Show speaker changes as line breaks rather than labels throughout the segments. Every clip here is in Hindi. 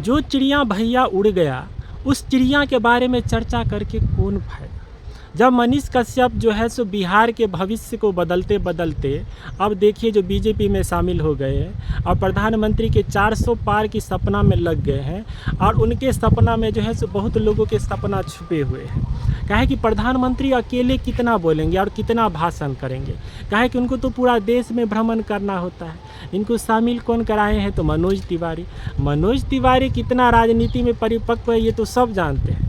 जो चिड़िया भैया उड़ गया, उस चिड़िया के बारे में चर्चा करके कौन फायदा। जब मनीष कश्यप जो है सो बिहार के भविष्य को बदलते बदलते अब देखिए जो बीजेपी में शामिल हो गए हैं और प्रधानमंत्री के 400 पार की सपना में लग गए हैं, और उनके सपना में जो है सो बहुत लोगों के सपना छुपे हुए हैं। काहे कि प्रधानमंत्री अकेले कितना बोलेंगे और कितना भाषण करेंगे, काहे कि उनको तो पूरा देश में भ्रमण करना होता है। इनको शामिल कौन कराए हैं, तो मनोज तिवारी। मनोज तिवारी कितना राजनीति में परिपक्व है ये तो सब जानते हैं।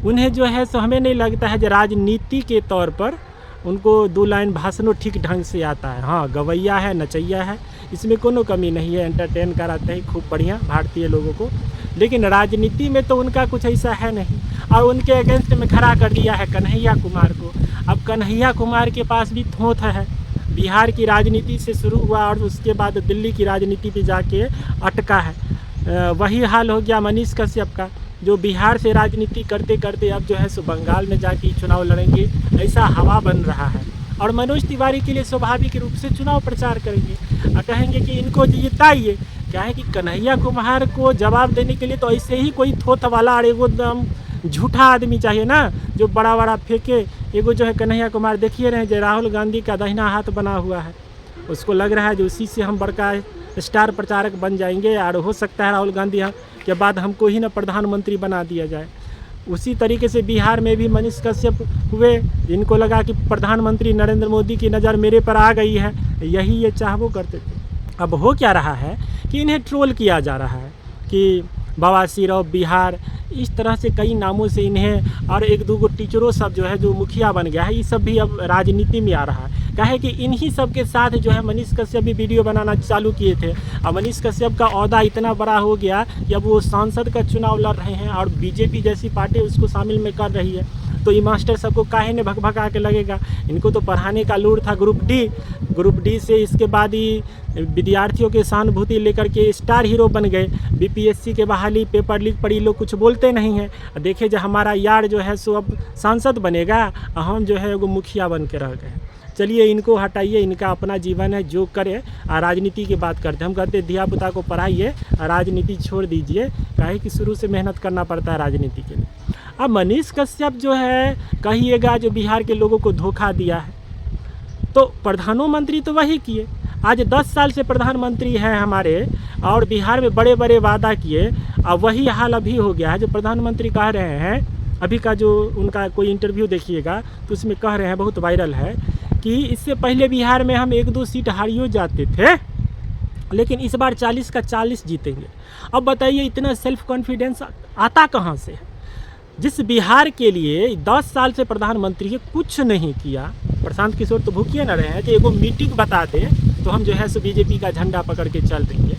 उन्हें जो है सो हमें नहीं लगता है जो राजनीति के तौर पर उनको 2 लाइन भाषणों ठीक ढंग से आता है। हाँ, गवैया है, नचैया है, इसमें कोनो कमी नहीं है, एंटरटेन कराते हैं खूब बढ़िया भारतीय लोगों को, लेकिन राजनीति में तो उनका कुछ ऐसा है नहीं। और उनके अगेंस्ट में खड़ा कर दिया है कन्हैया कुमार को। अब कन्हैया कुमार के पास भी थोथ है, बिहार की राजनीति से शुरू हुआ और उसके बाद दिल्ली की राजनीति पे जाके अटका है। वही हाल हो गया मनीष कश्यप का, जो बिहार से राजनीति करते करते अब जो है सो बंगाल में जाके चुनाव लड़ेंगे, ऐसा हवा बन रहा है। और मनोज तिवारी के लिए स्वाभाविक रूप से चुनाव प्रचार करेंगे और कहेंगे कि इनको जिताइए। क्या है कि कन्हैया कुमार को जवाब देने के लिए तो ऐसे ही कोई थोथ वाला और एगो एकदम झूठा आदमी चाहिए ना, जो बड़ा बड़ा फेंके। एगो जो है कन्हैया कुमार देखिए रहे जो राहुल गांधी का दाहिना हाथ बना हुआ है, उसको लग रहा है जो उसी से हम बड़का स्टार प्रचारक बन जाएंगे और हो सकता है राहुल गांधी के बाद हमको ही ना प्रधानमंत्री बना दिया जाए। उसी तरीके से बिहार में भी मनीष कश्यप हुए, इनको लगा कि प्रधानमंत्री नरेंद्र मोदी की नज़र मेरे पर आ गई है, यही ये चाहवो करते थे। अब हो क्या रहा है कि इन्हें ट्रोल किया जा रहा है कि बवासीर ऑफ बिहार, इस तरह से कई नामों से इन्हें, और 1-2 टीचरों सब जो है जो मुखिया बन गया है, ये सब भी अब राजनीति में आ रहा है। काहे कि इन्हीं सब के साथ जो है मनीष कश्यप भी वीडियो बनाना चालू किए थे। अब मनीष कश्यप का ओहदा इतना बड़ा हो गया कि अब वो सांसद का चुनाव लड़ रहे हैं और बीजेपी जैसी पार्टी उसको शामिल में कर रही है। तो ये मास्टर सबको काहे ने भक-भका के लगेगा। इनको तो पढ़ाने का लूर था ग्रुप डी से इसके बाद ही विद्यार्थियों के सहानुभूति लेकर के स्टार हीरो बन गए। बीपीएससी के बहाली पेपर लीक पर ये लोग कुछ बोलते नहीं हैं। देखे जो हमारा यार जो है सो अब सांसद बनेगा, हम जो है वो मुखिया बन के रह गए। चलिए इनको हटाइए, इनका अपना जीवन है, जो करे। राजनीति की बात करते हैं, हम कहते हैं धिया पुता को पढ़ाइए, राजनीति छोड़ दीजिए, काहे कि शुरू से मेहनत करना पड़ता है राजनीति के लिए। अब मनीष कश्यप जो है कहिएगा जो बिहार के लोगों को धोखा दिया है, तो प्रधानमंत्री तो वही किए। आज 10 साल से प्रधानमंत्री हैं हमारे, और बिहार में बड़े बड़े वादा किए। अब वही हाल अभी हो गया है। जो प्रधानमंत्री कह रहे हैं, अभी का जो उनका कोई इंटरव्यू देखिएगा तो उसमें कह रहे हैं, बहुत वायरल है, कि इससे पहले बिहार में हम 1-2 सीट हारियो जाते थे, लेकिन इस बार 40 का 40 जीतेंगे। अब बताइए इतना सेल्फ कॉन्फिडेंस आता कहाँ से है? जिस बिहार के लिए 10 साल से प्रधानमंत्री कुछ नहीं किया, प्रशांत किशोर तो भूखिए न रहे हैं कि एगो मीटिंग बता दे तो हम जो है सो बीजेपी का झंडा पकड़ के चल देंगे।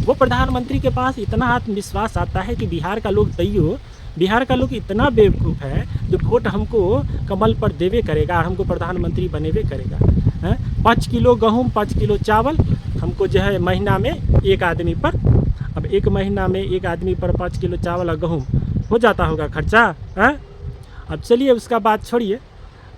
वो प्रधानमंत्री के पास इतना आत्मविश्वास आता है कि बिहार का लोग तैयो, बिहार का लोग इतना बेवकूफ़ है जो वोट हमको कमल पर देवे करेगा और हमको प्रधानमंत्री बनेवे करेगा। 5 किलो गेहूँ 5 किलो चावल हमको जो है महीना में एक आदमी पर, अब 1 महीना में एक आदमी पर 5 किलो चावल और गेहूँ हो जाता होगा खर्चा। अब चलिए उसका बात छोड़िए,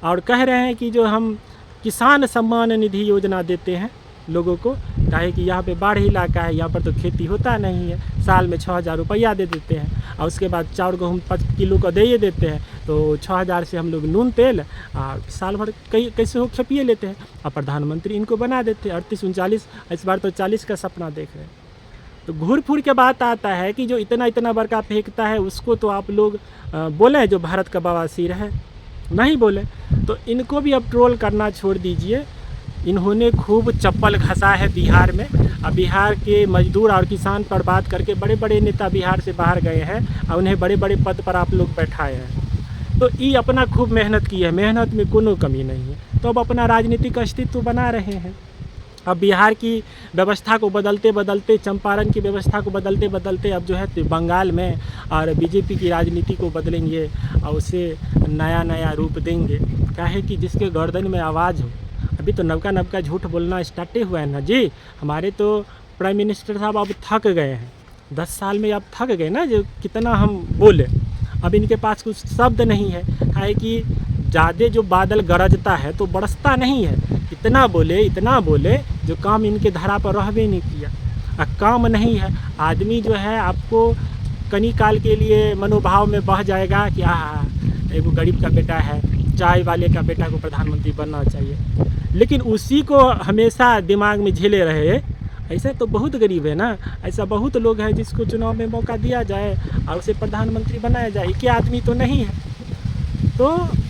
और कह रहे हैं कि जो हम किसान सम्मान निधि योजना देते हैं लोगों को, काहे कि यहाँ पे बाढ़ इलाका है, यहाँ पर तो खेती होता नहीं है। साल में 6000 रुपया दे देते हैं और उसके बाद चावल गेहूँ 5 किलो का दे देते हैं, तो 6000 से हम लोग नून तेल और साल भर कैसे हो खेपिए लेते हैं। और प्रधानमंत्री इनको बना देते हैं 38-39, इस बार तो 40 का सपना देख रहे हैं। तो घूर फूर के बात आता है कि जो इतना बड़का फेंकता है उसको तो आप लोग बोलें जो भारत का बवासीर है, नहीं बोले। तो इनको भी अब ट्रोल करना छोड़ दीजिए। इन्होंने खूब चप्पल घसा है बिहार में। अब बिहार के मजदूर और किसान पर बात करके बड़े बड़े नेता बिहार से बाहर गए हैं और उन्हें बड़े बड़े पद पर आप लोग बैठाए हैं। तो ये अपना खूब मेहनत की है, मेहनत में कोनो कमी नहीं है, तो अब अपना राजनीतिक अस्तित्व बना रहे हैं। अब बिहार की व्यवस्था को बदलते बदलते, चंपारण की व्यवस्था को बदलते बदलते अब जो है तो बंगाल में और बीजेपी की राजनीति को बदलेंगे और उसे नया रूप देंगे। काहे कि जिसके गर्दन में आवाज़ हो। अभी तो नवका झूठ बोलना स्टार्ट हुआ है ना जी। हमारे तो प्राइम मिनिस्टर साहब अब थक गए हैं, 10 साल में अब थक गए ना, जो कितना हम बोले। अब इनके पास कुछ शब्द नहीं है, काहे कि ज़्यादा जो बादल गरजता है तो बरसता नहीं है। इतना बोले जो काम इनके धरा पर रहबे नहीं किया। काम नहीं है। आदमी जो है आपको कनी काल के लिए मनोभाव में बह जाएगा कि हाँ एक गरीब का बेटा है, चाय वाले का बेटा को प्रधानमंत्री बनना चाहिए, लेकिन उसी को हमेशा दिमाग में झेले रहे। ऐसे तो बहुत गरीब है ना, ऐसा बहुत लोग हैं जिसको चुनाव में मौका दिया जाए और उसे प्रधानमंत्री बनाया जाए, एक आदमी तो नहीं है। तो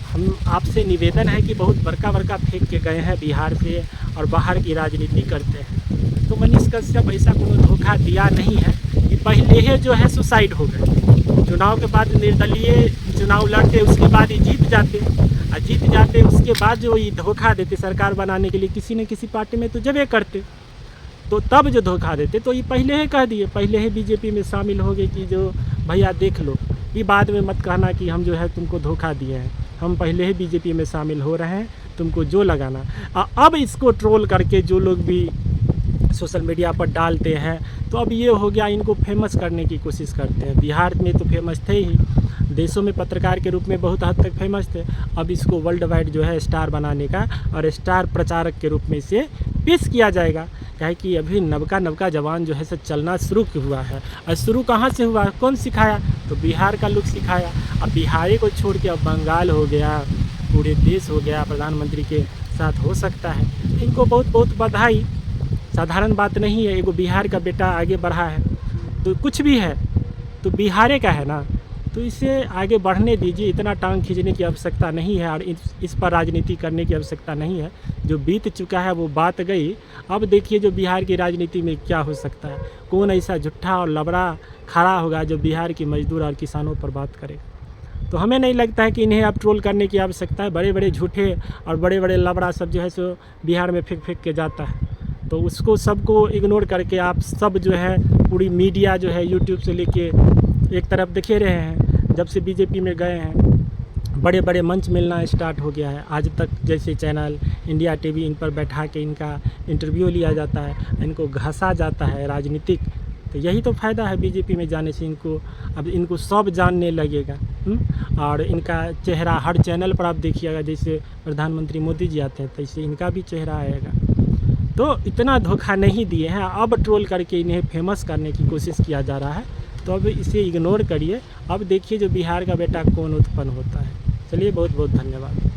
हम आपसे निवेदन है कि बहुत बड़का फेंक के गए हैं बिहार से और बाहर की राजनीति करते हैं। तो मनीष कश्यप ऐसा कोनो धोखा दिया नहीं है कि पहले ही जो है सुसाइड हो गए। चुनाव के बाद निर्दलीय चुनाव लड़ते, उसके बाद ही जीत जाते, उसके बाद जो ये धोखा देते सरकार बनाने के लिए किसी न किसी पार्टी में तो जबे करते, तो तब जो धोखा देते तो ये पहले ही कह दिए, पहले ही बीजेपी में शामिल हो गए कि जो भैया देख लो, ये बाद में मत कहना कि हम जो है तुमको धोखा दिए हैं, हम पहले ही बीजेपी में शामिल हो रहे हैं, तुमको जो लगाना। अब इसको ट्रोल करके जो लोग भी सोशल मीडिया पर डालते हैं, तो अब ये हो गया, इनको फेमस करने की कोशिश करते हैं। बिहार में तो फेमस थे ही, देशों में पत्रकार के रूप में बहुत हद तक फेमस थे, अब इसको वर्ल्ड वाइड जो है स्टार बनाने का और स्टार प्रचारक के रूप में इसे पेश किया जाएगा। क्या कि अभी नवका जवान जो है से चलना शुरू हुआ है, और शुरू कहाँ से हुआ, कौन सिखाया, तो बिहार का लोग सिखाया। अब बिहारी को छोड़ के अब बंगाल हो गया, पूरे देश हो गया, प्रधानमंत्री के साथ हो सकता है। इनको बहुत बहुत बधाई, साधारण बात नहीं है। एगो बिहार का बेटा आगे बढ़ा है तो कुछ भी है तो बिहार का है ना, तो इसे आगे बढ़ने दीजिए, इतना टांग खींचने की आवश्यकता नहीं है और इस पर राजनीति करने की आवश्यकता नहीं है। जो बीत चुका है वो बात गई, अब देखिए जो बिहार की राजनीति में क्या हो सकता है, कौन ऐसा झूठा और लबड़ा खड़ा होगा जो बिहार की मजदूर और किसानों पर बात करे। तो हमें नहीं लगता है कि इन्हें अब ट्रोल करने की आवश्यकता है। बड़े झूठे और बड़े लबड़ा सब जो है सो बिहार में फेंक के जाता है, तो उसको सबको इग्नोर करके आप सब जो है पूरी मीडिया जो है यूट्यूब से लेके एक तरफ दिखे रहे हैं। जब से बीजेपी में गए हैं बड़े मंच मिलना स्टार्ट हो गया है। आज तक जैसे चैनल इंडिया टीवी, इन पर बैठा के इनका इंटरव्यू लिया जाता है, इनको घसा जाता है राजनीतिक। तो यही तो फ़ायदा है बीजेपी में जाने से, इनको सब जानने लगेगा। और इनका चेहरा हर चैनल पर आप देखिएगा, जैसे प्रधानमंत्री मोदी जी आते हैं तैसे इनका भी चेहरा आएगा। तो इतना धोखा नहीं दिए हैं, अब ट्रोल करके इन्हें फेमस करने की कोशिश किया जा रहा है। तो अब इसे इग्नोर करिए, अब देखिए जो बिहार का बेटा कौन उत्पन्न होता है। चलिए बहुत बहुत धन्यवाद।